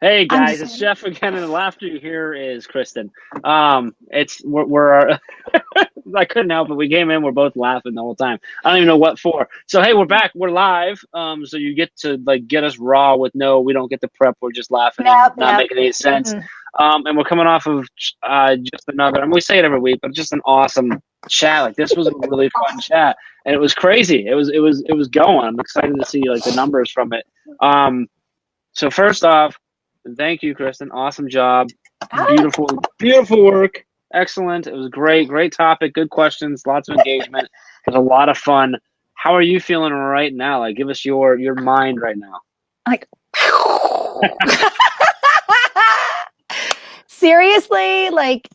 Hey I'm guys, just it's Jeff again, and the laughter you hear is Kristen. We're I couldn't help it. We came in, we're both laughing the whole time. I don't even know what for. So hey, we're back. We're live. So you get to get us raw with we don't get the prep. We're just laughing and not making any sense. And we're coming off of just another. And we say it every week, but just an awesome chat. Like this was a really fun chat, and it was crazy. It was going. I'm excited to see the numbers from it. So first off, thank you, Kristen. Awesome job. Beautiful work. Excellent. It was great topic. Good questions. Lots of engagement. It was a lot of fun. How are you feeling right now? Like, give us your mind right now. like, seriously, like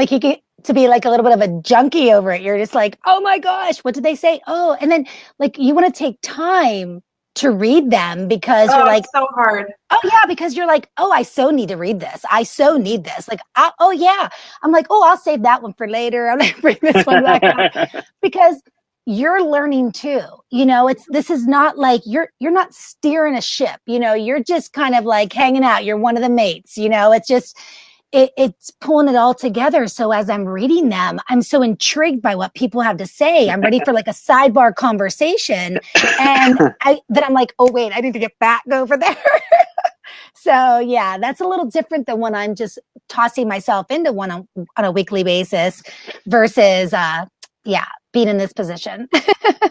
you get to be like a little bit of a junkie over it. You're just like, oh my gosh, what did they say? Oh, and then like you want to take time to read them because you're like, it's so hard. Oh yeah, because you're like, oh, I so need to read this. I so need this. Like, oh yeah. I'm like, oh, I'll save that one for later. I'm gonna bring this one back up because you're learning too. This is not like you're not steering a ship. You're just kind of like hanging out. You're one of the mates. It's just it's pulling it all together. So as I'm reading them, I'm so intrigued by what people have to say. I'm ready for like a sidebar conversation. And I'm like, oh wait, I need to get back over there. So yeah, that's a little different than when I'm just tossing myself into one on a weekly basis versus being in this position.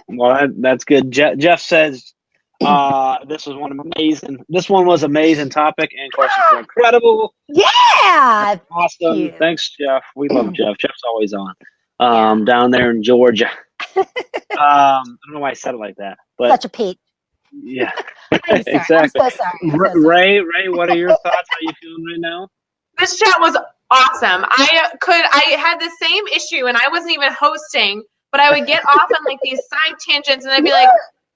Well, that's good. Jeff says this one was amazing topic, and questions were incredible. Yeah. Awesome. Thanks, Jeff. We love Jeff. Jeff's always on. Down there in Georgia. I don't know why I said it like that, but such a peach. Yeah. I'm sorry. Exactly. I'm so sorry. Ray, what are your thoughts? How are you feeling right now? This chat was awesome. I had the same issue and I wasn't even hosting, but I would get off on like these side tangents and I'd be like,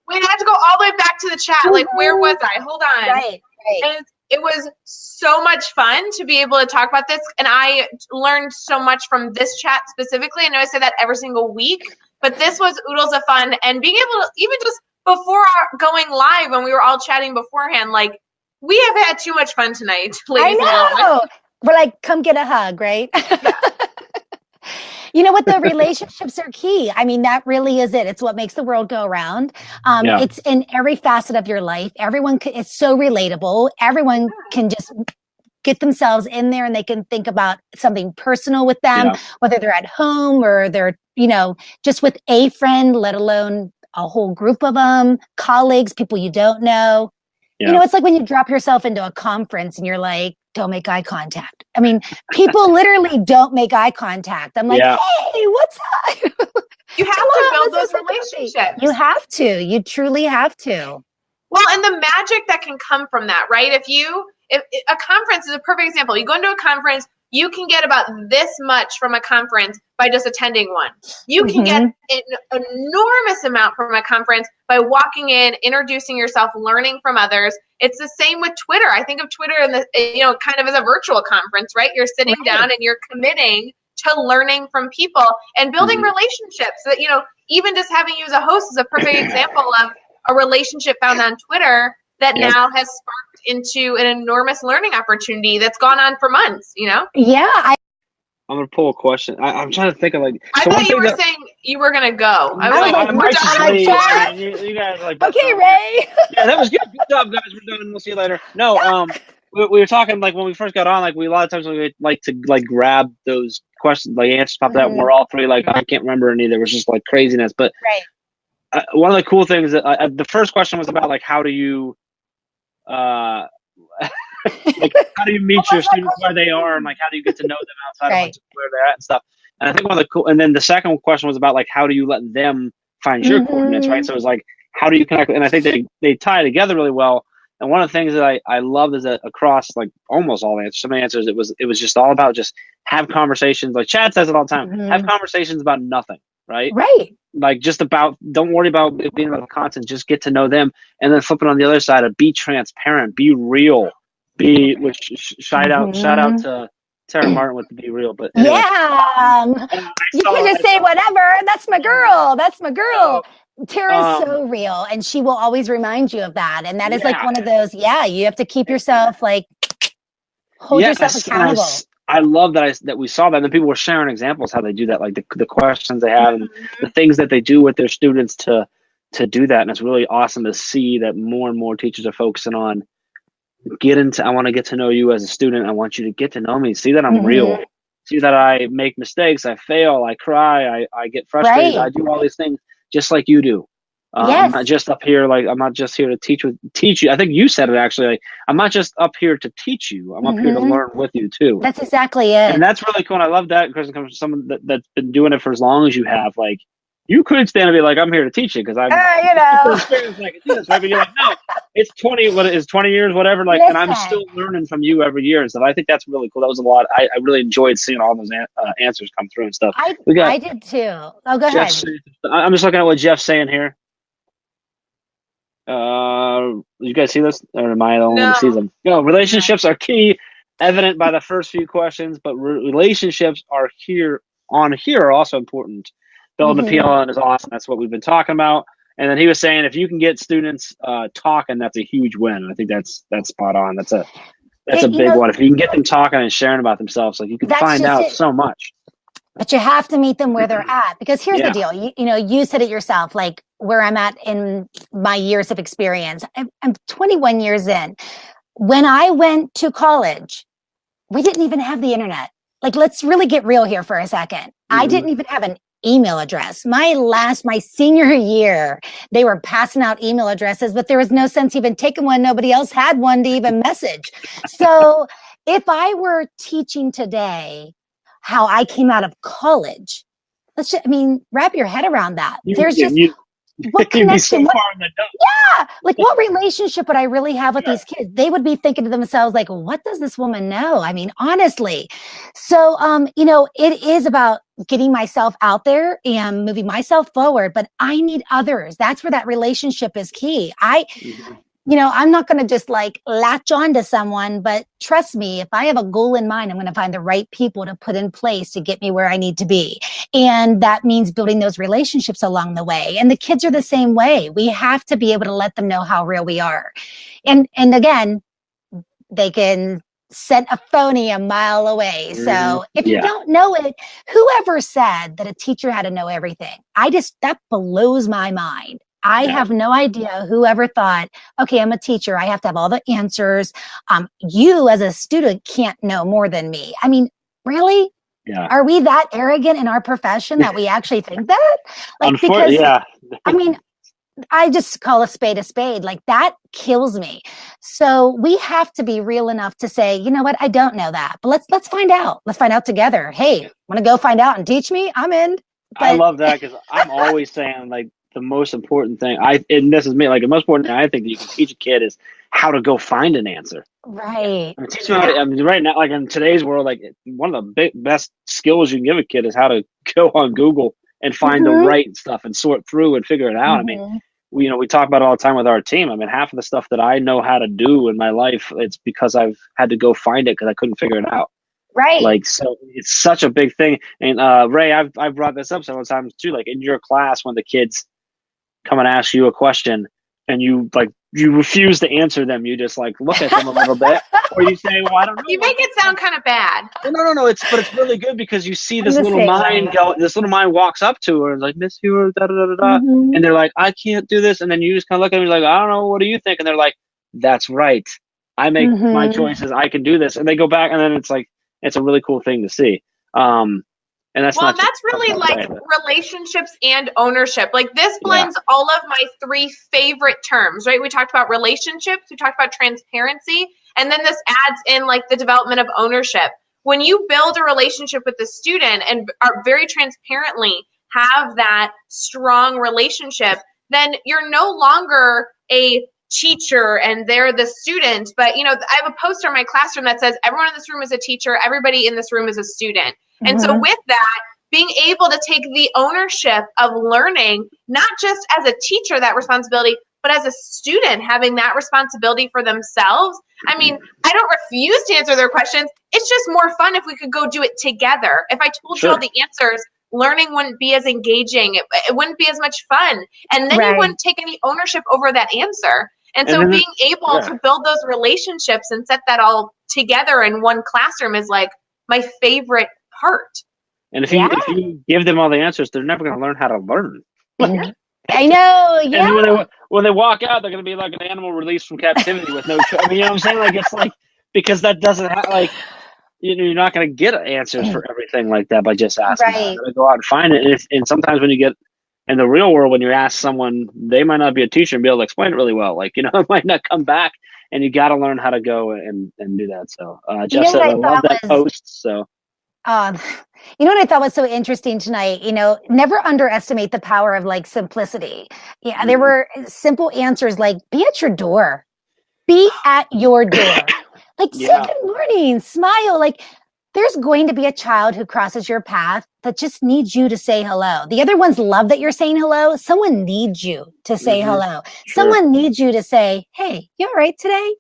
wait, I have to go all the way back to the chat. Like, where was I? Hold on. Right. And it was so much fun to be able to talk about this. And I learned so much from this chat specifically. I know I say that every single week, but this was oodles of fun. And being able to even just before going live when we were all chatting beforehand, like we have had too much fun tonight, ladies and gentlemen. We're like, come get a hug, right? Yeah. You know what? The relationships are key. I mean, that really is it. It's what makes the world go around. It's in every facet of your life. Everyone it's so relatable. Everyone can just get themselves in there and they can think about something personal with them, whether they're at home or they're, just with a friend, let alone a whole group of them, colleagues, people you don't know. Yeah. It's like when you drop yourself into a conference and you're like, don't make eye contact. I mean, people literally don't make eye contact. I'm like, hey, what's up? You have to build those relationships. You have to. You truly have to. Well, and the magic that can come from that, right? If a conference is a perfect example. You go into a conference, you can get about this much from a conference by just attending one. You can get an enormous amount from a conference by walking in, introducing yourself, learning from others. It's the same with Twitter. I think of Twitter and kind of as a virtual conference, right? You're sitting down and you're committing to learning from people and building relationships. That even just having you as a host is a perfect example of a relationship found on Twitter that now has sparked into an enormous learning opportunity that's gone on for months, Yeah. I'm going to pull a question. I'm trying to think of like... I thought you were saying you were going to go. I was like, we're done. You guys are like... Okay, Ray. Yeah, that was good. Good job, guys. We're done. We'll see you later. No, we were talking like when we first got on, like a lot of times we like to like grab those questions, like answers popped out and we're all three like, I can't remember any. There was just like craziness. But one of the cool things that the first question was about like, how do you... like how do you meet your students where they are and like how do you get to know them outside of where they're at and stuff. And I think one of the cool, and then the second question was about like how do you let them find your coordinates, right? So it was like how do you connect, and I think they tie together really well. And one of the things that I loved is that across like almost all the answers, some answers, it was just all about just have conversations. Like Chad says it all the time, have conversations about nothing, right? Like just about, don't worry about it being about the content, just get to know them. And then flip it on the other side of be transparent, be real. Shout out to Tara Martin with the Be Real, but anyway. You can just say whatever. That's my girl. Tara's so real, and she will always remind you of that. And that is like one of those. You have to keep yourself like Hold yourself accountable. I love that we saw that, and then people were sharing examples how they do that, like the questions they have and the things that they do with their students to do that. And it's really awesome to see that more and more teachers are focusing on I want to get to know you as a student. I want you to get to know me. See that I'm real. See that I make mistakes. I fail. I cry. I get frustrated. I do all these things just like you do. I'm not just up here I'm not just here to teach you. I think you said it actually. Like, I'm not just up here to teach you. I'm up here to learn with you too. That's exactly it. And that's really cool. And I love that because it comes from someone that's been doing it for as long as you have. Like, you could stand and be like, I'm here to teach you because I'm experienced. I can do this, right? But you're like, no, it's 20 years, whatever. Like, and I'm still learning from you every year and stuff. I think that's really cool. That was a lot. I really enjoyed seeing all those answers come through and stuff. I did too. Oh, go ahead. I'm just looking at what Jeff's saying here. You guys see this? Or am I the only one who sees them? No, relationships are key, evident by the first few questions, but relationships are are also important. Building a PLN is awesome. That's what we've been talking about. And then he was saying if you can get students talking, that's a huge win. I think that's spot on. That's a big one. If you can get them talking and sharing about themselves, like you can find out so much. But you have to meet them where they're at, because here's the deal. You said it yourself, like where I'm at in my years of experience. I'm 21 years in. When I went to college, we didn't even have the internet. Like, let's really get real here for a second. I didn't even have an email address. My senior year, they were passing out email addresses, but there was no sense even taking one. Nobody else had one to even message. So if I were teaching today how I came out of college, wrap your head around that. What connection? Like what relationship would I really have with these kids? They would be thinking to themselves, like, what does this woman know? I mean, honestly. So, it is about getting myself out there and moving myself forward, but I need others. That's where that relationship is key. I'm not going to just like latch on to someone, but trust me, if I have a goal in mind, I'm going to find the right people to put in place to get me where I need to be. And that means building those relationships along the way. And the kids are the same way. We have to be able to let them know how real we are. And again, they can send a phony a mile away. So if you don't know it, whoever said that a teacher had to know everything, that blows my mind. I have no idea whoever thought, okay, I'm a teacher. I have to have all the answers. You as a student can't know more than me. I mean, really? Yeah. Are we that arrogant in our profession that we actually think that? I just call a spade a spade. Like, that kills me. So we have to be real enough to say, you know what? I don't know that, but let's find out. Let's find out together. Hey, want to go find out and teach me? I'm in. I love that, because I'm always saying, like, the most important thing, and this is me, like the most important thing I think that you can teach a kid is how to go find an answer. Right. Right now, like in today's world, like one of the best skills you can give a kid is how to go on Google and find the right stuff and sort through and figure it out. I mean, we talk about it all the time with our team. I mean, half of the stuff that I know how to do in my life, it's because I've had to go find it because I couldn't figure it out. Right. Like, so it's such a big thing. And Ray, I've brought this up several times too. Like in your class, when the kids come and ask you a question and you refuse to answer them, you just like look at them a little bit, or you say, well, I don't know. You make it sound kind of bad. No, it's really good, because you see this little mind walks up to her and is like, Miss you, da da da da, and they're like, I can't do this, and then you just kind of look at them and you're like, I don't know, what do you think? And they're like, that's right, I make my choices, I can do this, and they go back, and then it's like, it's a really cool thing to see. And that's really like relationships and ownership. Like, this blends all of my three favorite terms, right? We talked about relationships, we talked about transparency, and then this adds in like the development of ownership. When you build a relationship with the student and are very transparently have that strong relationship, then you're no longer a teacher and they're the student. But, I have a poster in my classroom that says, everyone in this room is a teacher, everybody in this room is a student. And so with that, being able to take the ownership of learning, not just as a teacher, that responsibility, but as a student, having that responsibility for themselves. I mean, I don't refuse to answer their questions. It's just more fun if we could go do it together. If I told you all the answers, learning wouldn't be as engaging. It wouldn't be as much fun. And then you wouldn't take any ownership over that answer. And so being able to build those relationships and set that all together in one classroom is like my favorite part. And if you give them all the answers, they're never going to learn how to learn. I know. Yeah. And then when they walk out, they're going to be like an animal released from captivity with no. I mean, you know what I'm saying? Like, it's like, because that doesn't have, like, you're not going to get answers for everything like that by just asking. Right. You're going to go out and find it. And sometimes when you get in the real world, when you ask someone, they might not be a teacher and be able to explain it really well. Like, it might not come back, and you got to learn how to go and do that. So Jeff said, I love that post. So. You know what I thought was so interesting tonight? Never underestimate the power of like simplicity. Yeah, there were simple answers like be at your door. Be at your door. Like, say good morning, smile. Like, there's going to be a child who crosses your path that just needs you to say hello. The other ones love that you're saying hello. Someone needs you to say hello. Sure. Someone needs you to say, hey, you all right today?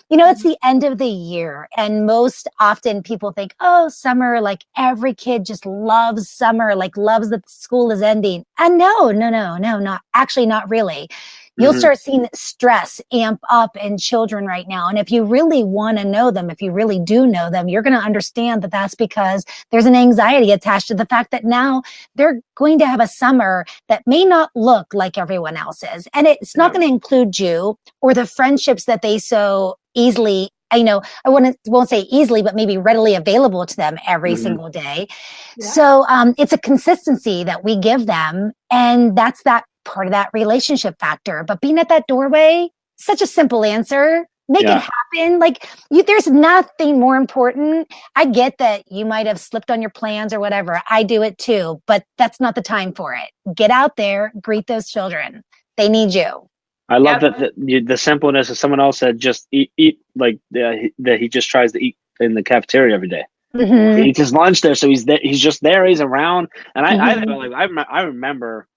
It's the end of the year. And most often people think, oh, summer, like every kid just loves summer, like loves that school is ending. And no, not really. You'll start seeing stress amp up in children right now. And if you really want to know them, if you really do know them, you're going to understand that that's because there's an anxiety attached to the fact that now they're going to have a summer that may not look like everyone else's. And it's not going to include you or the friendships that they so easily, I won't say easily, but maybe readily available to them every single day. Yeah. So it's a consistency that we give them. And that's that part of that relationship factor. But being at that doorway, such a simple answer. Make it happen. Like there's nothing more important. I get that you might have slipped on your plans or whatever. I do it too, but that's not the time for it. Get out there, greet those children. They need you. I love that the simpleness of someone else said just eat like that he just tries to eat in the cafeteria every day. He eats his lunch there, so he's there, he's just there, he's around. And I remember,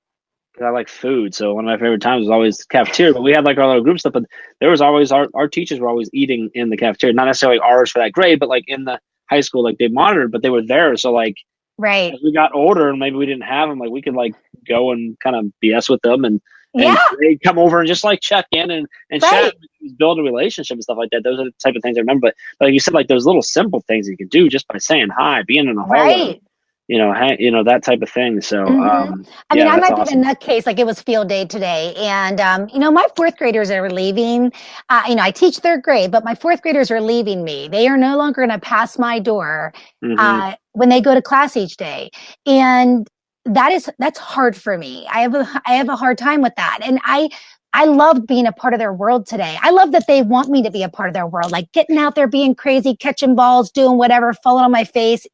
because I like food, so one of my favorite times was always cafeteria. But we had like our little group stuff, but there was always our teachers were always eating in the cafeteria, not necessarily ours for that grade, but like in the high school, like they monitored, but they were there. So like, as we got older and maybe we didn't have them, like we could like go and kind of BS with them and they'd come over and just like check in and chat, build a relationship and stuff like that. Those are the type of things I remember. But like you said, like those little simple things you can do just by saying hi, being in the hallway. That type of thing. So, I mean, I might be the nutcase. Like it was field day today, and my fourth graders are leaving. I teach third grade, but my fourth graders are leaving me. They are no longer going to pass my door when they go to class each day, and that's hard for me. I have a hard time with that, and I loved being a part of their world today. I love that they want me to be a part of their world, like getting out there, being crazy, catching balls, doing whatever, falling on my face.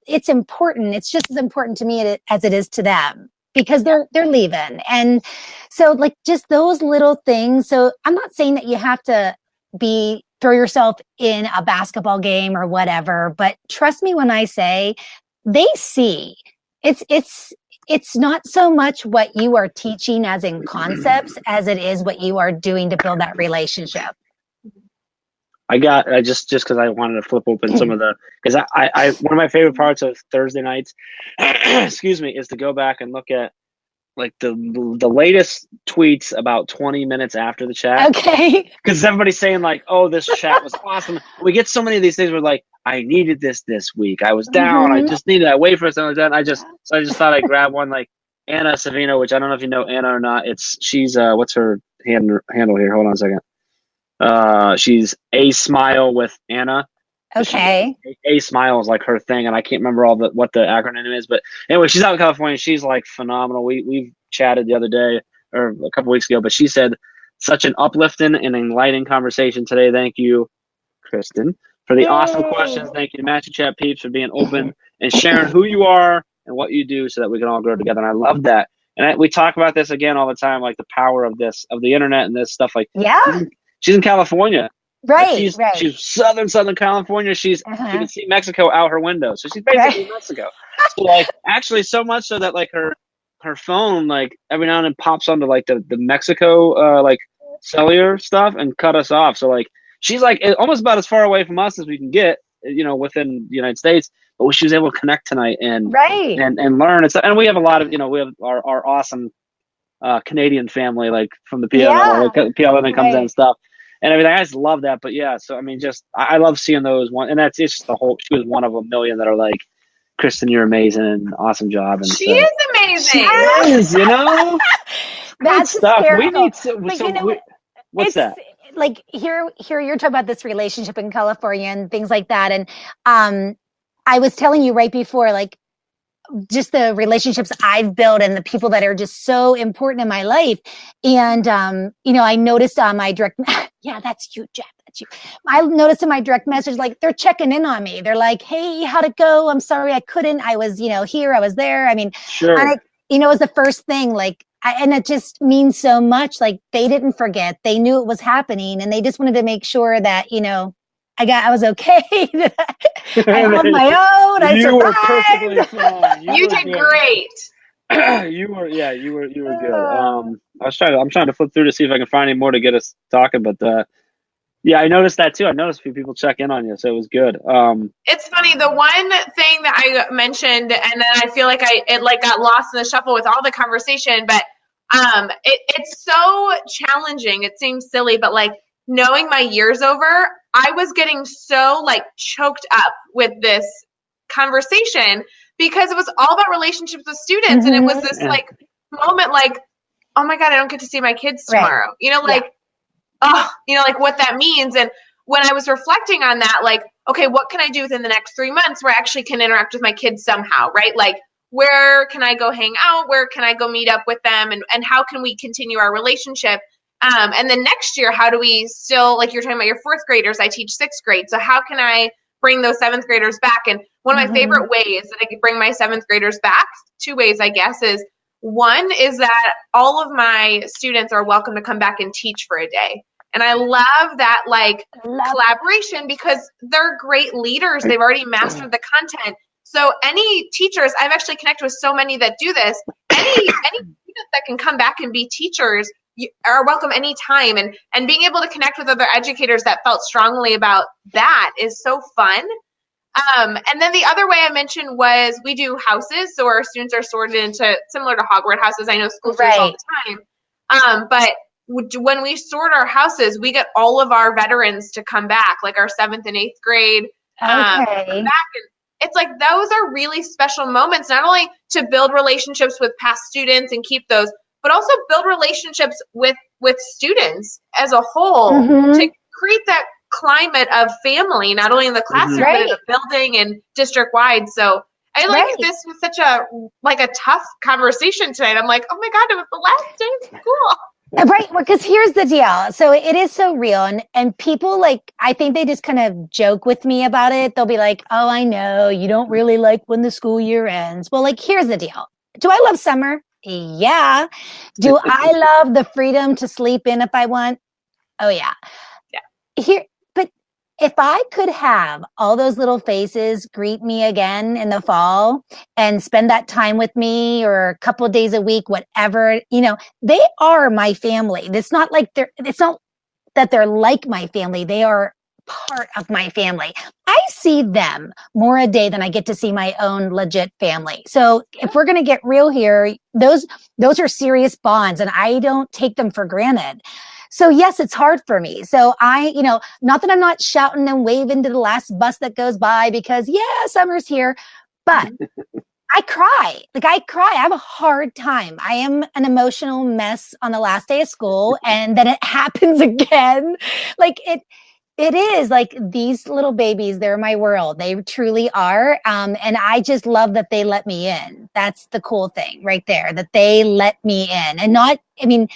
It's important. It's just as important to me as it is to them because they're leaving. And so like just those little things. So I'm not saying that you have to throw yourself in a basketball game or whatever, but trust me when I say they see it's not so much what you are teaching as in concepts as it is what you are doing to build that relationship. I just because I wanted to flip open some of because I one of my favorite parts of Thursday nights, excuse me, is to go back and look at like the latest tweets about 20 minutes after the chat. Okay. Because everybody's saying like, oh, this chat was awesome. We get so many of these things where like, I needed this week. I was down. I just needed. I wait for something like that. I just thought I'd grab one like Anna Savino, which I don't know if you know Anna or not. She's what's her handle here? Hold on a second. She's A Smile with Anna. Okay. A Smile is like her thing, and I can't remember what the acronym is, but anyway, she's out in California. She's like phenomenal. We've chatted the other day or a couple weeks ago, but she said such an uplifting and enlightening conversation today. Thank you, Kristen, for the awesome questions. Thank you to MasteryChat peeps for being open and sharing who you are and what you do so that we can all grow together. And I love that. And we talk about this again all the time, like the power of the internet and this stuff. Like, she's in California. Right, like she's Southern California. She can see Mexico out her window. So she's basically in Mexico. So like actually so much so that like her phone like every now and then pops onto like the Mexico like cellular stuff and cut us off. So like she's like almost about as far away from us as we can get, within the United States. But she was able to connect tonight and learn and stuff. And we have a lot of we have our awesome Canadian family, like from the PLN, PLN comes in and stuff and everything. I just love that. But yeah, so I mean, just I love seeing those one, and it's just the whole. She was one of a million that are like, Kristen, you're amazing and awesome job. And she is amazing. She is, you know. That's stuff. Hysterical. We need to. But so you know, what's that? Like here you're talking about this relationship in California and things like that, and I was telling you right before, like, just the relationships I've built and the people that are just so important in my life. And, you know, I noticed on my direct, yeah, that's you, Jeff. That's you. I noticed in my direct message, like, they're checking in on me. They're like, hey, how'd it go? I'm sorry I couldn't. I was, you know, here, I was there. I mean, sure. And you know, it was the first thing, like, and it just means so much. Like, they didn't forget. They knew it was happening, and they just wanted to make sure that, you know, I was okay. I held my own. I survived. You were perfectly fine. You did great. You were good. I'm trying to flip through to see if I can find any more to get us talking, but yeah, I noticed that too. I noticed a few people check in on you, so it was good. It's funny. The one thing that I mentioned, and then I feel like it got lost in the shuffle with all the conversation, but it's so challenging. It seems silly, but like, knowing my year's over, I was getting so like choked up with this conversation because it was all about relationships with students. And it was this like moment like, oh my God, I don't get to see my kids tomorrow. You know, like, oh, you know, like what that means. And when I was reflecting on that, like, okay, what can I do within the next 3 months where I actually can interact with my kids somehow, right? Like, where can I go hang out? Where can I go meet up with them? And how can we continue our relationship? And then next year, how do we still, like you're talking about your fourth graders, I teach sixth grade. So how can I bring those seventh graders back? And one of my favorite ways that I could bring my seventh graders back, two ways, I guess, is one is that all of my students are welcome to come back and teach for a day. And I love that like collaboration because they're great leaders. They've already mastered the content. So any teachers, I've actually connected with so many that do this. Any students that can come back and be teachers, you are welcome anytime. And being able to connect with other educators that felt strongly about that is so fun. And then the other way I mentioned was we do houses. So our students are sorted into similar to Hogwarts houses. I know schools do this all the time. But when we sort our houses, we get all of our veterans to come back, like our 7th and 8th grade. Back. And it's like those are really special moments, not only to build relationships with past students and keep those, but also build relationships with students as a whole to create that climate of family, not only in the classroom, but in the building and district wide. So I like this was such a tough conversation tonight. I'm like, oh my God, it was the last day of school. Right. Well, because here's the deal. So it is so real. And people like, I think they just kind of joke with me about it. They'll be like, oh, I know you don't really like when the school year ends. Well, like, here's the deal. Do I love summer? Yeah. Do I love the freedom to sleep in if I want? Oh, yeah. But if I could have all those little faces greet me again in the fall and spend that time with me or a couple of days a week, whatever, you know, they are my family. It's not that they're like my family. They are part of my family. I see them more a day than I get to see my own legit family. So if we're going to get real here, those are serious bonds and I don't take them for granted. So yes, it's hard for me. So not that I'm not shouting and waving to the last bus that goes by because summer's here, but I cry. I have a hard time. I am an emotional mess on the last day of school and then it happens again. Like it is like these little babies, they're my world. They truly are. And I just love that they let me in. That's the cool thing right there, that they let me in and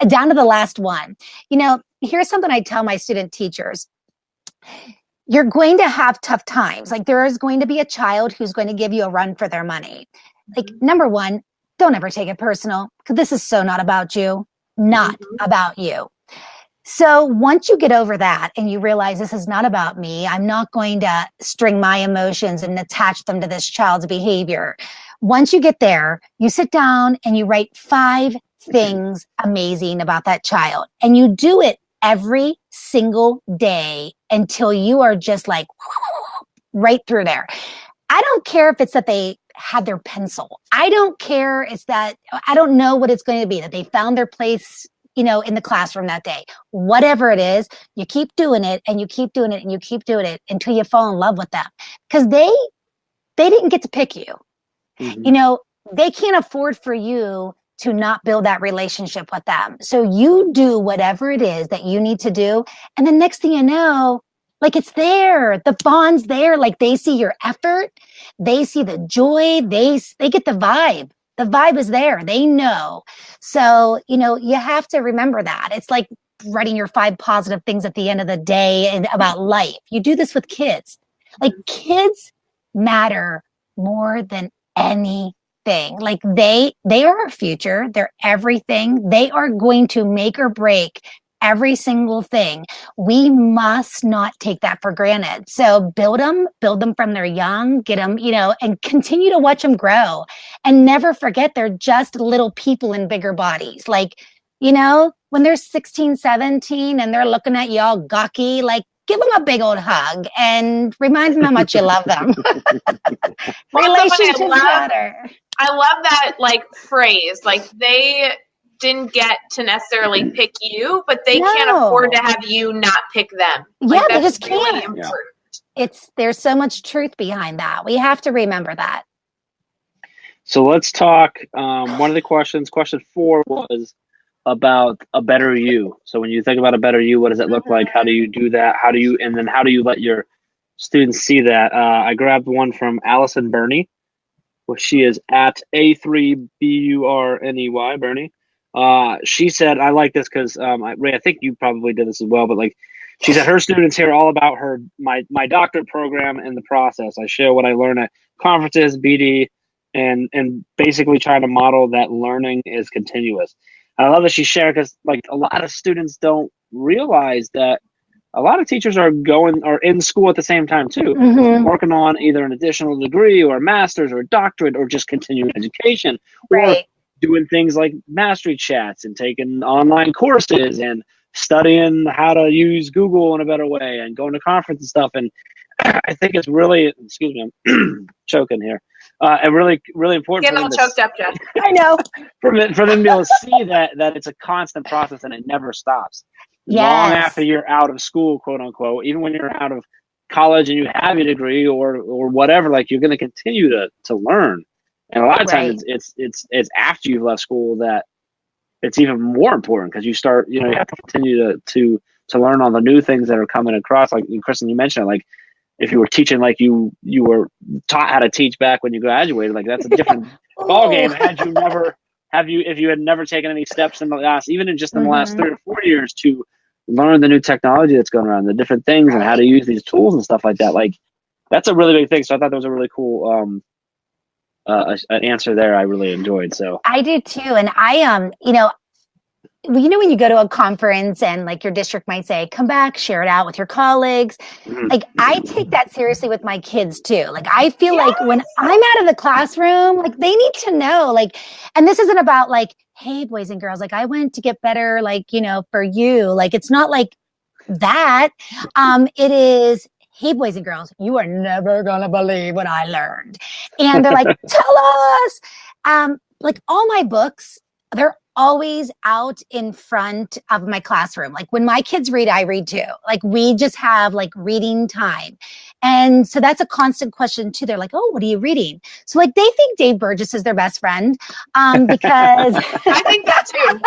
down to the last one. You know, here's something I tell my student teachers. You're going to have tough times. Like there is going to be a child who's going to give you a run for their money. Like number one, don't ever take it personal because this is so not about you, not about you. So once you get over that and you realize this is not about me, I'm not going to string my emotions and attach them to this child's behavior. Once you get there, you sit down and you write 5 things amazing about that child. And you do it every single day until you are just like right through there. I don't care if it's that they had their pencil. I don't care. It's that I don't know what it's going to be, that they found their place, in the classroom that day. Whatever it is, you keep doing it and you keep doing it and you keep doing it until you fall in love with them, because they didn't get to pick you. Mm-hmm. They can't afford for you to not build that relationship with them. So you do whatever it is that you need to do. And the next thing you know, like, it's there, the bond's there. Like, they see your effort, they see the joy, they get the vibe. The vibe is there. They know. So, you have to remember that. It's like writing your 5 positive things at the end of the day and about life. You do this with kids. Like, kids matter more than anything. Like, they are our future. They're everything. They are going to make or break every single thing. We must not take that for granted. So build them from they're young, get them, and continue to watch them grow, and never forget they're just little people in bigger bodies. Like, when they're 16, 17 and they're looking at you all gawky, like, give them a big old hug and remind them how much you love them. Relationships matter. I love that, like, phrase. Like, they didn't get to necessarily pick you, but they can't afford to have you not pick them. Like, they just really can't. important. There's so much truth behind that. We have to remember that. So let's talk. One of the questions, question 4, was about a better you. So when you think about a better you, what does it look like? How do you do that? How do you let your students see that? I grabbed one from Allison Burney, where she is at A3BURNEY, Bernie. She said, I like this because Ray, I think you probably did this as well, but like, she said her students hear all about my doctorate program and the process. I share what I learn at conferences, BD, and basically trying to model that learning is continuous. And I love that she shared, because like, a lot of students don't realize that a lot of teachers are in school at the same time too, working on either an additional degree or a master's or a doctorate or just continuing education, or doing things like mastery chats and taking online courses and studying how to use Google in a better way and going to conference and stuff. And I think it's really, excuse me, I'm choking here. And really, really important. Getting all choked up, Jeff. I know. For them to be able to see that it's a constant process and it never stops. Long after you're out of school, quote unquote, even when you're out of college and you have your degree or whatever, like, you're going to continue to learn. And a lot of times it's after you've left school that it's even more important, because you start, you have to continue to learn all the new things that are coming across. Like, Kristen, you mentioned, like, if you were teaching, like you were taught how to teach back when you graduated, like, that's a different ball game. If you had never taken any steps in the last, even in just in the last 3 or 4 years, to learn the new technology that's going around, the different things and how to use these tools and stuff like that. Like, that's a really big thing. So I thought that was a really cool an answer there. I really enjoyed. So I do too. And I when you go to a conference and like your district might say, come back, share it out with your colleagues. Like, I take that seriously with my kids too. Like, I feel like when I'm out of the classroom, like, they need to know, like, and this isn't about like, hey, boys and girls, like, I went to get better, like, for you. Like, it's not like that. It is, hey, boys and girls, you are never going to believe what I learned. And they're like, tell us. Like, all my books, they're always out in front of my classroom. Like, when my kids read, I read too. Like, we just have like reading time. And so that's a constant question too. They're like, oh, what are you reading? So like, they think Dave Burgess is their best friend, because I think that too.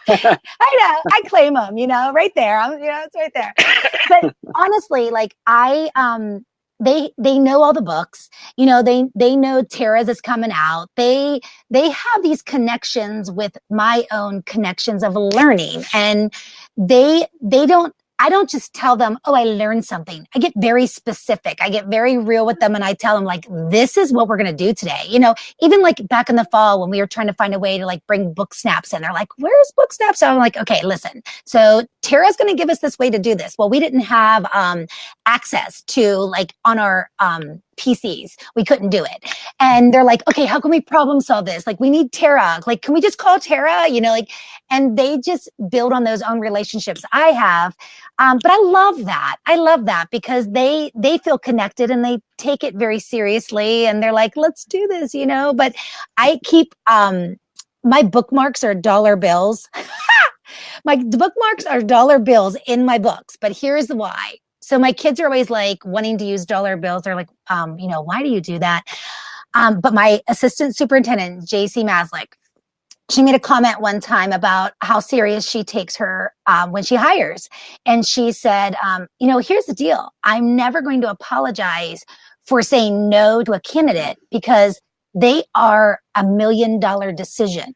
I know, I claim him, right there. It's right there. But honestly, like, they know all the books, they know Tara's is coming out. They have these connections with my own connections of learning, and I don't just tell them, oh, I learned something. I get very specific. I get very real with them, and I tell them, like, this is what we're going to do today. Even like back in the fall when we were trying to find a way to like bring book snaps in, they're like, where's book snaps? So I'm like, okay, listen. So Tara's going to give us this way to do this. Well, we didn't have access to, like, on our PCs. We couldn't do it. And they're like, okay, how can we problem solve this? Like, we need Tara. Like, can we just call Tara? You know, like, and they just build on those own relationships I have. But I love that. I love that because they feel connected and they take it very seriously. And they're like, let's do this, you know. But I keep, my bookmarks are dollar bills. My bookmarks are dollar bills in my books. But here's why. So my kids are always like wanting to use dollar bills. They're like, you know, why do you do that? But my assistant superintendent, JC Maslick, she made a comment one time about how serious she takes her when she hires. And she said, you know, here's the deal. I'm never going to apologize for saying no to a candidate because they are $1 million decision.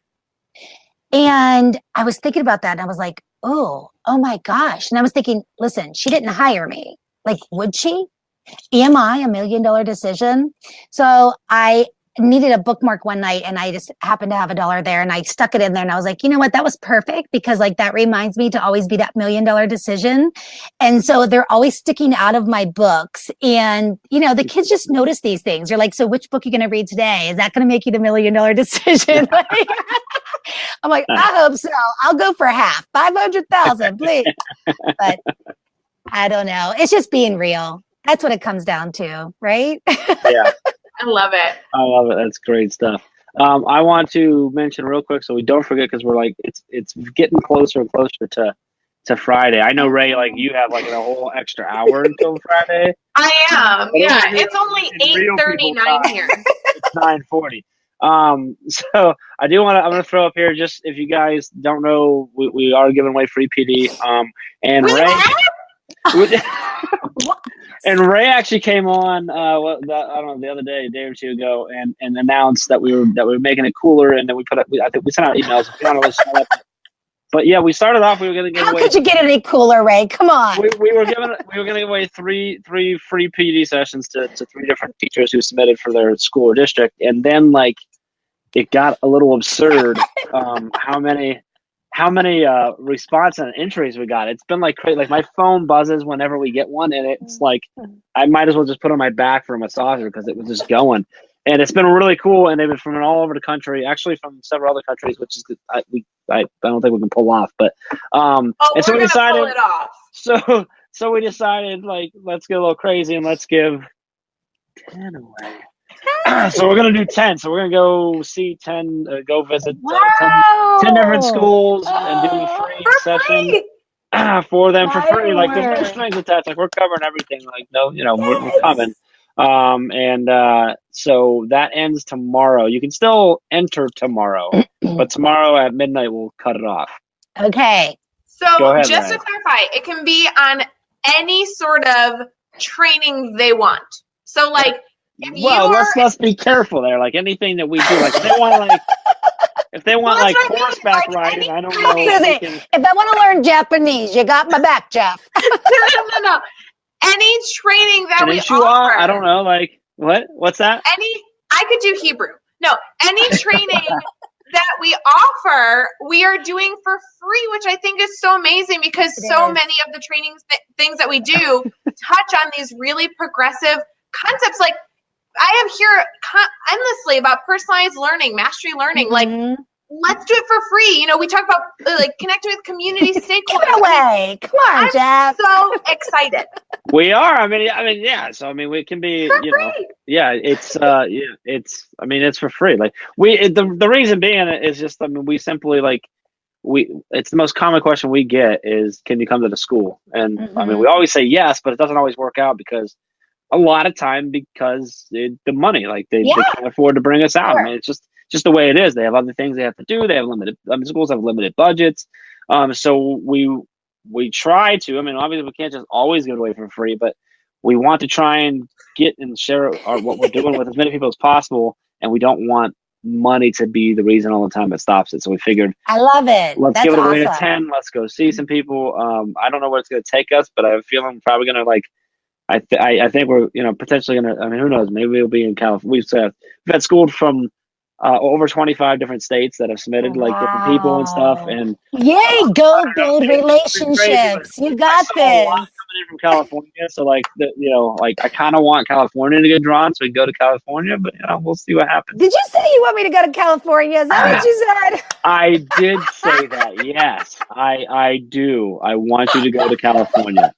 And I was thinking about that and I was like, oh my gosh. And I was thinking, listen, she didn't hire me. Like, would she? Am I $1 million decision? So I needed a bookmark one night and I just happened to have $1 there and I stuck it in there and I was like, you know what? That was perfect because like that reminds me to always be that $1 million decision. And so they're always sticking out of my books. And, you know, the kids just notice these things. You're like, so which book are you going to read today? Is that going to make you the $1 million decision? I'm like, I hope so. I'll go for half, 500,000, please. But I don't know. It's just being real. That's what it comes down to, right? Yeah. I love it. I love it. That's great stuff. I want to mention real quick so we don't forget because we're like it's getting closer and closer to Friday. I know Ray, like you have like a whole extra hour until Friday. I am. Yeah, it's only 8:39 here. It's 9:40. So I do want to. I'm going to throw up here just if you guys don't know, we are giving away free PD. And Ray. And Ray actually came on, I don't know, the other day, a day or two ago, and announced that we were making it cooler, and then I think we sent out emails. If you want to listen up. But yeah, we started off. We were going to give away. How could you get any cooler, Ray? Come on. We were going to give away three free PD sessions to 3 different teachers who submitted for their school or district, and then like it got a little absurd. How many response and entries we got. It's been like crazy. Like my phone buzzes whenever we get one, and it's like I might as well just put on my back for a massager because it was just going. And it's been really cool. And they've been from all over the country, actually from several other countries, which is I don't think we can pull off. But and so we decided. Pull it off. So we decided like let's get a little crazy and let's give 10 away. So we're going to do 10. So we're going to go see 10, go visit 10 different schools and do a free session for them for free. Like there's no strings attached. Like we're covering everything. Like no, you know, we're coming. So that ends tomorrow. You can still enter tomorrow, but tomorrow at midnight we'll cut it off. Okay. So ahead, just Ryan. To clarify, it can be on any sort of training they want. So like. Well, let's be careful there. Like anything that we do, like if they want horseback riding, I don't know. If I want to learn Japanese, you got my back, Jeff. No. Any training that we offer. I don't know. Like what? What's that? I could do Hebrew. No, any training that we offer, we are doing for free, which I think is so amazing because many of the trainings things that we do touch on these really progressive concepts, like. I have here endlessly about personalized learning, mastery learning. Like, let's do it for free. You know, we talk about like connecting with community stakeholders. Get away! Come on, I'm Jeff. So excited. We are. I mean, yeah. So I mean, we can be. For free. Yeah. It's it's. I mean, it's for free. Like the reason being is just. I mean, we simply like. It's the most common question we get is, can you come to the school? And I mean, we always say yes, but it doesn't always work out because. A lot of time because the money, like they can't afford to bring us out. Sure. I mean, it's just the way it is. They have other things they have to do. They have schools have limited budgets. So we try to. I mean, obviously we can't just always give it away for free, but we want to try and get and share what we're doing with as many people as possible. And we don't want money to be the reason all the time it stops it. So we figured, I love it. Let's give it away to 10. Let's go see some people. I don't know where it's going to take us, but I have a feeling we're probably going to like. I think we're potentially gonna. I mean, who knows? Maybe we'll be in California. We've had school from over 25 different states that have submitted like different people and stuff. And yay, go build relationships. You got this. in from California, so like I kind of want California to get drawn, so we can go to California. But we'll see what happens. Did you say you want me to go to California? Is that what you said? I did say that. Yes, I do. I want you to go to California.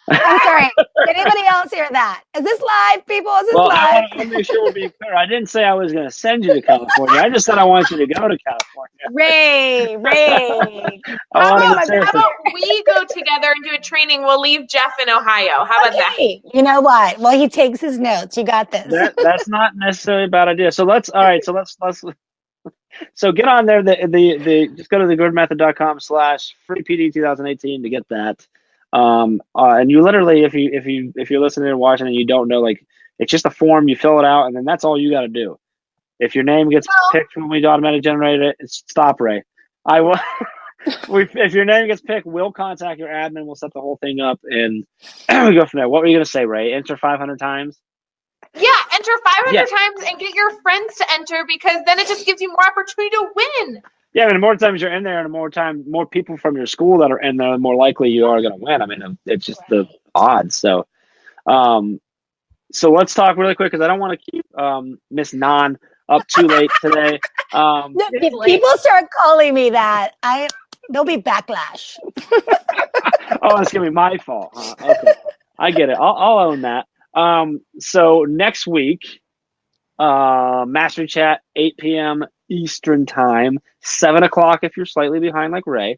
I'm sorry. Did anybody else hear that? Is this live, people? Is this live? I want to make sure we're being clear. I didn't say I was going to send you to California. I just said I want you to go to California. Ray. How about we go together and do a training? We'll leave Jeff in Ohio. How about that? You know what? Well, he takes his notes. You got this. That's not necessarily a bad idea. So let's So get on there. Just go to thegridmethod.com/freepd2018 to get that. And you literally, if you're listening and watching and you don't know, like, it's just a form, you fill it out, and then that's all you got to do. If your name gets picked when we automatically generate it, stop, Ray. I will. If your name gets picked, we'll contact your admin. We'll set the whole thing up, and we go from there. What were you gonna say, Ray? Enter 500 times. Yeah, enter 500 times and get your friends to enter, because then it just gives you more opportunity to win. Yeah, I mean, the more times you're in there, and the more people from your school that are in there, the more likely you are going to win. I mean, it's just the odds. So, so let's talk really quick, because I don't want to keep Miss Non up too late today. If people start calling me that, there'll be backlash. Oh, it's gonna be my fault. Huh? Okay, I get it. I'll own that. So next week, Mastery Chat, 8 p.m. Eastern time, 7 o'clock if you're slightly behind like Ray.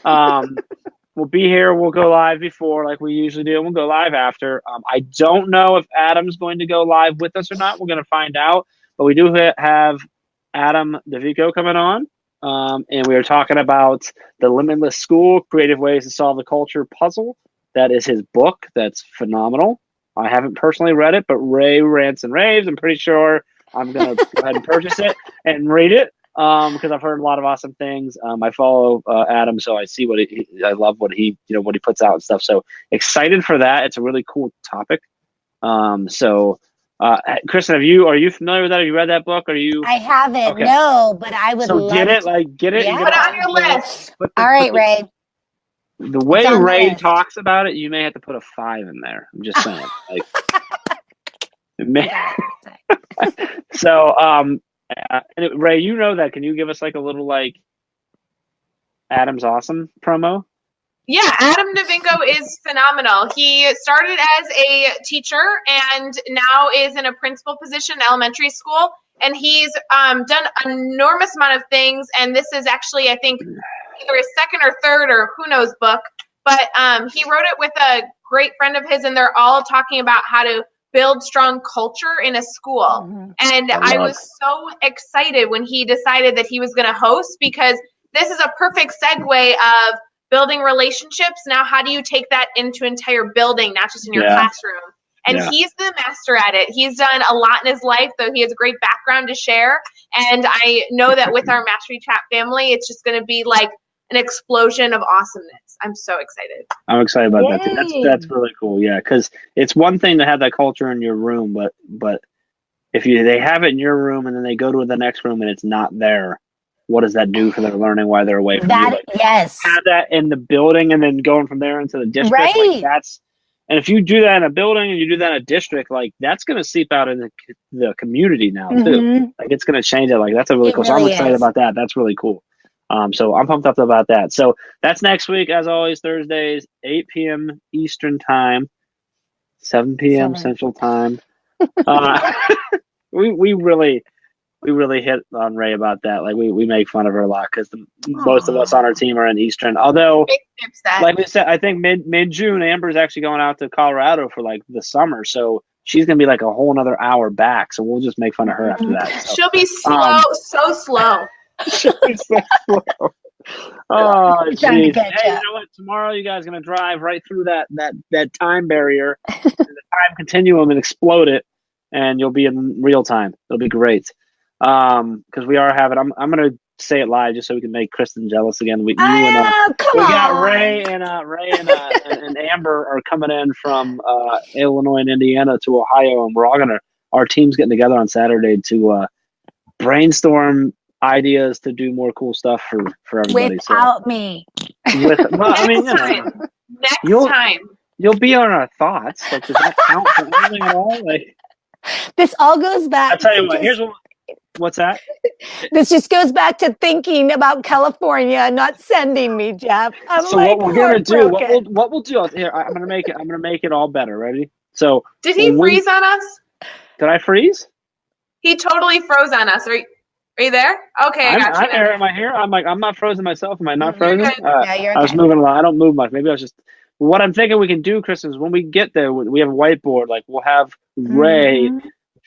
We'll be here. We'll go live before, like we usually do, and we'll go live after. I don't know if Adam's going to go live with us or not. We're going to find out. But we do have Adam DeVico coming on, and we are talking about The Limitless School, Creative Ways to Solve the Culture Puzzle. That is his book. That's phenomenal. I haven't personally read it, but Ray rants and raves. I'm pretty sure I'm going to go ahead and purchase it and read it, because I've heard a lot of awesome things. I follow Adam, so I see I love what he puts out and stuff. So excited for that. It's a really cool topic. Kristen, are you familiar with that? Have you read that book? I haven't. Okay. No, but I would love get it. To. Get it. Yeah. Put it on your list. All right, Ray. The way Ray talks about it, you may have to put a 5 in there. I'm just saying. So, Ray, you know that. Can you give us like a little Adam's awesome promo? Yeah, Adam DeVinco is phenomenal. He started as a teacher and now is in a principal position in elementary school. And he's done an enormous amount of things. And this is actually, I think, either his second or third or who knows book. But he wrote it with a great friend of his, and they're all talking about how to build strong culture in a school. Mm-hmm. And I was so excited when he decided that he was going to host, because this is a perfect segue of building relationships. Now, how do you take that into entire building, not just in your classroom? And he's the master at it. He's done a lot in his life, though he has a great background to share. And I know that with our Mastery Chat family, it's just going to be like an explosion of awesomeness. I'm so excited. I'm excited about that too. That's really cool. Yeah, because it's one thing to have that culture in your room, but if they have it in your room and then they go to the next room and it's not there, what does that do for their learning while they're away from you? Yes. Have that in the building and then going from there into the district. Right. And if you do that in a building and you do that in a district, that's going to seep out in the community now too. Like, it's going to change it. That's a really cool. Really so I'm excited about that. That's really cool. So I'm pumped up about that. So that's next week, as always, Thursdays, 8 p.m. Eastern time, 7 p.m. Central time. We really hit on Ray about that. We make fun of her a lot because most of us on our team are in Eastern. Although, like we said, I think mid-June, Amber's actually going out to Colorado for the summer. So she's going to be a whole another hour back. So we'll just make fun of her after that. So, she'll be slow, so slow. She'll be so slow. Oh, jeez. Hey, you know what? Tomorrow you guys are going to drive right through that time barrier, the time continuum, and explode it, and you'll be in real time. It'll be great. Because we are having, I'm going to say it live just so we can make Kristen jealous again. We got Ray and Amber are coming in from Illinois and Indiana to Ohio, and our team's getting together on Saturday to brainstorm ideas to do more cool stuff for everybody. Without me. Next time. You'll be on our thoughts. Like, does that count for anything at all? Like, This all goes back. I'll tell you what. Here's what. What's that? This just goes back to thinking about California and not sending me, Jeff. I'm So like, what we're gonna do? heartbroken. What we'll do? Here, I'm gonna make it all better. Ready? So Did he freeze on us? Did I freeze? He totally froze on us. Are you there? Okay, I got you. I'm here. Am I here? I'm not frozen myself. Am I not You're frozen? good. Yeah, you're I was okay. moving along. I don't move much. Maybe I was just. What I'm thinking we can do, Kristen, is when we get there, we have a whiteboard. Like we'll have Ray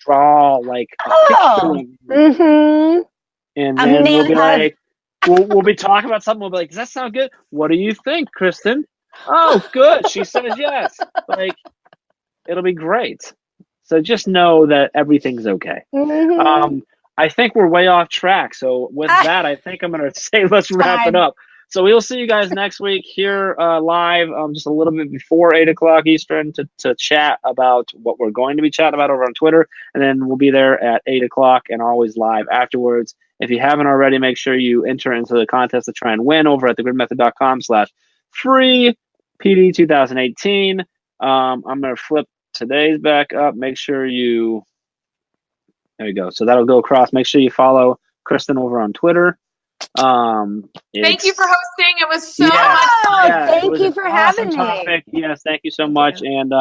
draw like a picture of you. Mm-hmm. And then we'll be like, we'll be talking about something. We'll be like, does that sound good? What do you think, Kristen? Oh, good. She says yes. Like, it'll be great. So just know that everything's okay. Mm-hmm. I think we're way off track. So with that, I think I'm going to say let's wrap it up. So we'll see you guys next week here live just a little bit before 8 o'clock Eastern to chat about what we're going to be chatting about over on Twitter. And then we'll be there at 8 o'clock and always live afterwards. If you haven't already, make sure you enter into the contest to try and win over at thegridmethod.com/free PD 2018. I'm going to flip today's back up. Make sure you, there you go. So that'll go across. Make sure you follow Kristen over on Twitter. Thank you for hosting. It was so much Oh, fun. thank you for having me. Yes, thank you so much. And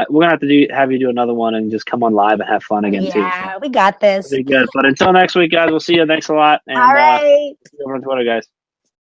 we're gonna have to have you do another one and just come on live and have fun again too. Yeah, we got this. Pretty good. But until next week, guys, we'll see you. Thanks a lot. And all right. over on Twitter, guys.